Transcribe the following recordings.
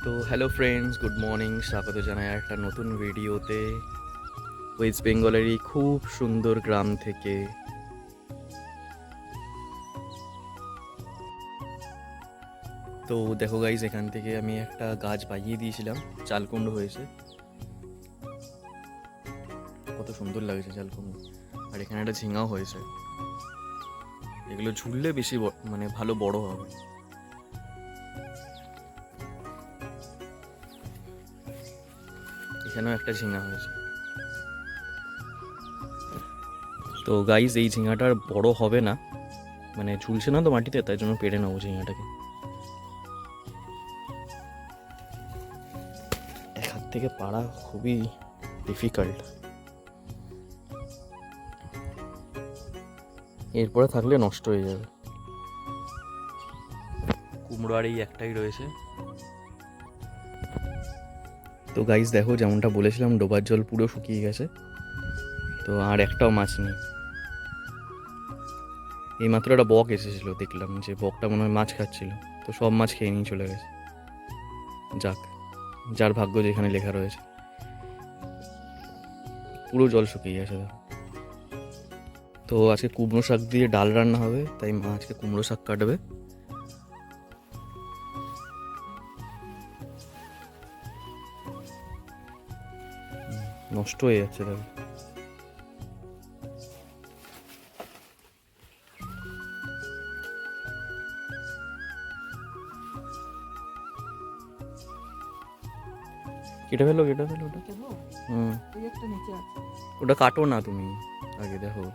তো hello friends, good morning. স্বাগত জানাই একটা নতুন ভিডিওতে ওয়েস্ট বেঙ্গলেরই খুব সুন্দর গ্রাম থেকে। তো দেখো গাইজ, এখান থেকে আমি একটা গাছ বাগিয়ে দিয়েছিলাম, চালকুমড়ো হয়েছে। কত সুন্দর লাগছে চালকুমড়ো। আর এখানে একটা ঝিঙাও হয়েছে। এগুলো ঝুললে বেশি মানে ভালো বড় হবে। এখানেও একটা ঝিঙা হয়েছে। তো গাইজ, এই ঝিঙাটার বড় হবে না, মানে ঝুলছে না তো মাটিতে, তাই জন্য পেড়ে নেবো ঝিঙাটাকে। এক হাত থেকে পাড়া খুবই ডিফিকাল্ট। এরপরে থাকলে নষ্ট হয়ে যাবে। কুমড়ো আর এই একটাই রয়েছে। তো গাইজ দেখো, যেমনটা বলেছিলাম, ডোবার জল পুরো শুকিয়ে গেছে। তো আর একটাও মাছ নেই। এইমাত্র একটা বক এসেছিলো, দেখলাম যে বকটা মনে হয় মাছ খাচ্ছিল। তো সব মাছ খেয়ে নিয়ে চলে গেছে। যাক, যার ভাগ্য যেখানে লেখা রয়েছে। পুরো জল শুকিয়ে গেছে দেখো। তো আজকে কুমড়ো শাক দিয়ে ডাল রান্না হবে, তাই মা আজকে কুমড়ো শাক কাটবে। নষ্ট হয়ে যাচ্ছে দেখো। কেটে ফেলো ওটা। হুম, ওটা কাটো না তুমি, আগে দেখো।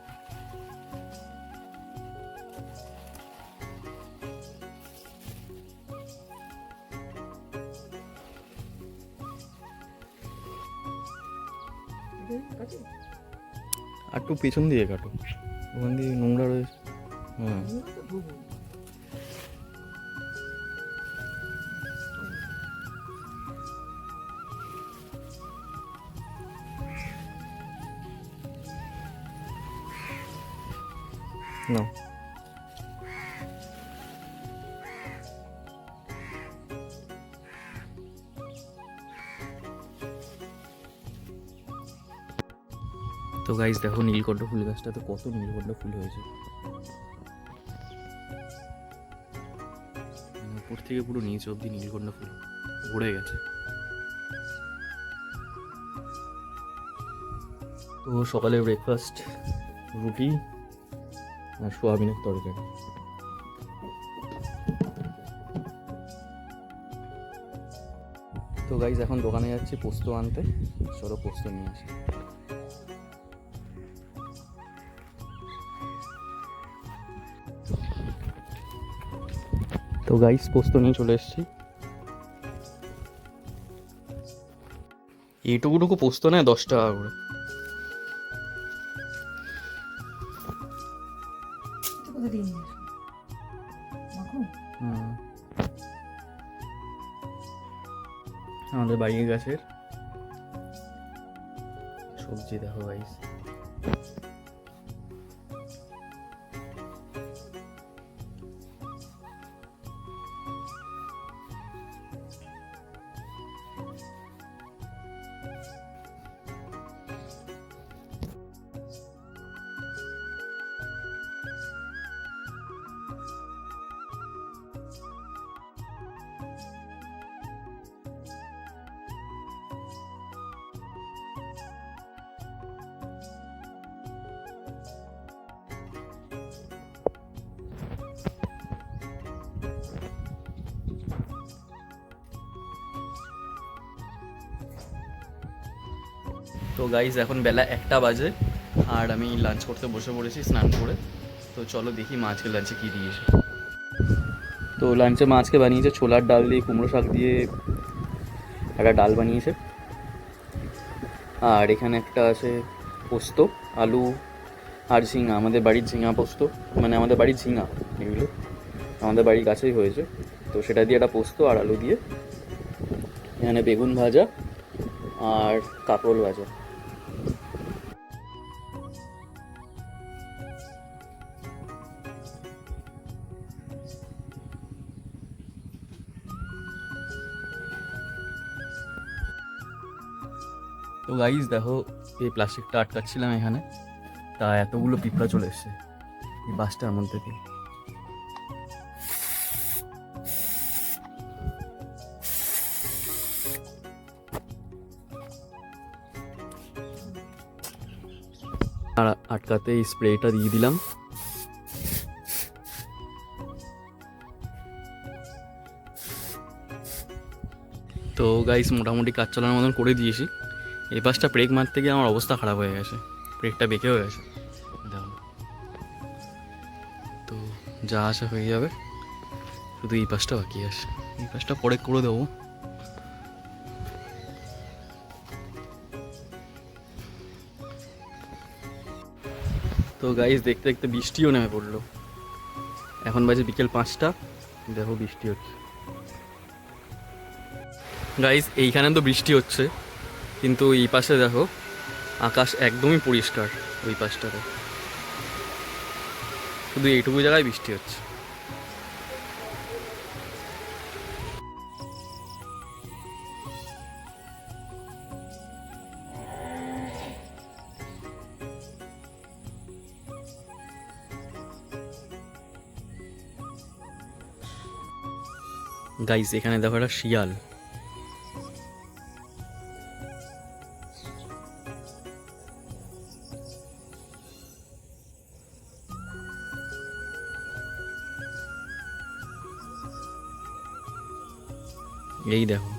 আর একটু পেছন দিয়ে কাটো, ওখান দিয়ে নোংরা রয়েছে। হুম, না। তো গাইজ দেখো, নীলকণ্ঠ ফুল গাছটাতে কত নীলকণ্ঠ ফুল হয়েছে। উপর থেকে পুরো নিচ অব্দি নীলকণ্ঠ ফুল ভরে গেছে। তো সকালে ব্রেকফাস্ট রুটি আর সোয়াবিনের তরকারি। তো গাইজ এখন দোকানে যাচ্ছি পোস্ত আনতে। চলো পোস্ত নিয়ে আসি। তো গাইজ পোস্ত নিয়ে চলে এসেছি। এইটুকুটুকু পোস্ত নেয় 10 টাকা করে। আমাদের বাড়ির গাছের সবজি দেখো গাইজ। তো গাইজ এখন বেলা 1টা বাজে, আর আমি লাঞ্চ করতে বসে পড়েছি স্নান করে। তো চলো দেখি মা আজকে লাঞ্চে কী দিয়েছে। তো লাঞ্চে মা আজকে বানিয়েছে ছোলার ডাল দিয়ে কুমড়ো শাক দিয়ে একটা ডাল বানিয়েছে। আর এখানে একটা আছে পোস্ত, আলু আর ঝিঙা, আমাদের বাড়ির ঝিঙা পোস্ত, মানে আমাদের বাড়ির ঝিঙা এগুলো আমাদের বাড়ির কাছেই হয়েছে। তো সেটা দিয়ে একটা পোস্ত আর আলু দিয়ে, এখানে বেগুন ভাজা আর কাঁকরোল ভাজা। তো গাইস দেখো, এই প্লাস্টিকটা আটকাচ্ছিলাম এখানে, তা এতগুলো পিঁপড়া চলে এসছে এই বাসটার মধ্যে দিয়ে। আর আটকাতে এই স্প্রেটা দিয়ে দিলাম। তো গাইস মোটামুটি কাজ চালানোর মতন করে দিয়েছি। এই পাশটা ব্রেক মারতে গিয়ে আমার অবস্থা খারাপ হয়ে গেছে, ব্রেকটা বেঁকে হয়ে গেছে দেখো। তো যা আসা হয়ে যাবে, শুধু এই পাশটা বাকি আছে, এই পাশটা পরে করে দেবো। তো গাইস দেখতে দেখতে বৃষ্টিও নেমে পড়লো। এখন বাজে বিকেল 5টা, দেখো বৃষ্টি হচ্ছে। গাইস এইখানে তো বৃষ্টি হচ্ছে, কিন্তু এই পাশে দেখো আকাশ একদমই পরিষ্কার। ওই পাশটাতে শুধু এইটুকু জায়গায় বৃষ্টি হচ্ছে। গাইস এখানে দেখো একটা শিয়াল। এই দেখো,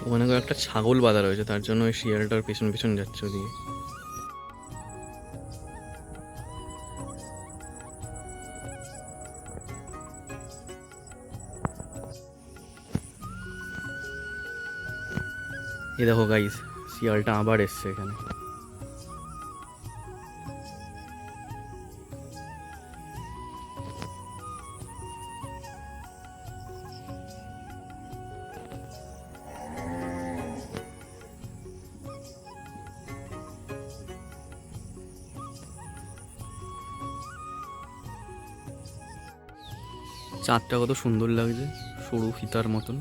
ওখানে করে একটা ছাগল বাঁধা রয়েছে, তার জন্য ওই শিয়ালটার পেছন পেছন যাচ্ছে ওদিকে। এই দেখো গাইস, শিয়ালটা আবার এসছে এখানে। চাঁদটা কত সুন্দর লাগছে, সরু ফিতার মতন।